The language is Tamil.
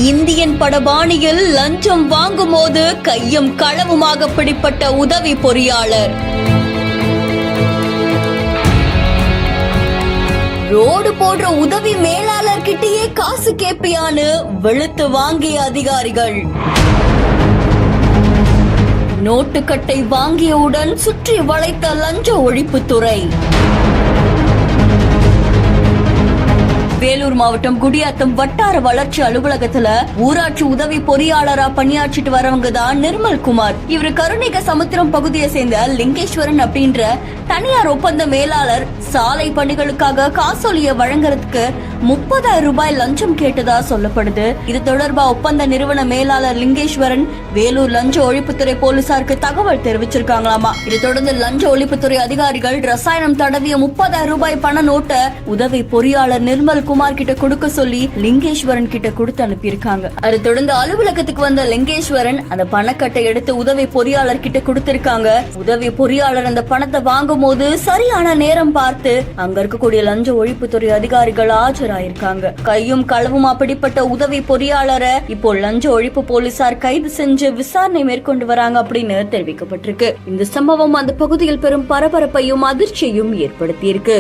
இந்தியன் படபாணியில் லஞ்சம் வாங்கும் போது கையும் களவுமாக பிடிப்பட்ட உதவி பொறியாளர். ரோடு போடுற உதவி மேலாளர் கிட்டயே காசு கேப்பியான்னு வெளுத்து வாங்கிய அதிகாரிகள். நோட்டுக்கட்டை வாங்கியவுடன் சுற்றி வளைத்த லஞ்ச ஒழிப்புத்துறை. வேலூர் மாவட்டம் குடியாத்தம் வட்டார வளர்ச்சி அலுவலகத்துல ஊராட்சி உதவி பொறியாளரா பணியாற்றிட்டு வரவங்க தான் நிர்மல்குமார். இவரு கருணிக சமுத்திரம் பகுதியை சேர்ந்த லிங்கேஸ்வரன் அப்படின்ற தனியார் ஒப்பந்த மேலாளர். சாலை பணிகளுக்காக காசோலிய வழங்குறதுக்கு 30,000 ரூபாய் லஞ்சம் கேட்டதா சொல்லப்படுது. இது தொடர்பா ஒப்பந்த நிறுவன மேலாளர் லிங்கேஸ்வரன் வேலூர் லஞ்ச ஒழிப்புத்துறை போலீசாருக்கு தகவல் தெரிவிச்சிருக்காங்களாமா. இதை தொடர்ந்து லஞ்ச ஒழிப்புத்துறை அதிகாரிகள் ரசாயனம் தடவிய 30,000 ரூபாய் பண நோட்டை உதவி பொறியாளர் நிர்மல் குமார் கிட்ட கொடுக்க சொல்லி லிங்கேஸ்வரன் கிட்ட கொடுத்து அனுப்பியிருக்காங்க. அதை தொடர்ந்து அலுவலகத்துக்கு வந்த லிங்கேஸ்வரன் அந்த பணக்கட்டை எடுத்து உதவி பொறியாளர் கிட்ட கொடுத்திருக்காங்க. உதவி பொறியாளர் அந்த பணத்தை வாங்கும் போது சரியான நேரம் பார்த்து அங்க இருக்கக்கூடிய லஞ்ச ஒழிப்புத்துறை அதிகாரிகள் ஆஜராயிருக்காங்க. கையும் களவுமா பிடிப்பட்ட உதவி பொறியாளரை இப்போ லஞ்ச ஒழிப்பு போலீசார் கைது செஞ்சு விசாரணை மேற்கொண்டு வராங்க அப்படின்னு தெரிவிக்கப்பட்டிருக்கு. இந்த சம்பவம் அந்த பகுதியில் பெரும் பரபரப்பையும் அதிர்ச்சியையும் ஏற்படுத்தியிருக்கு.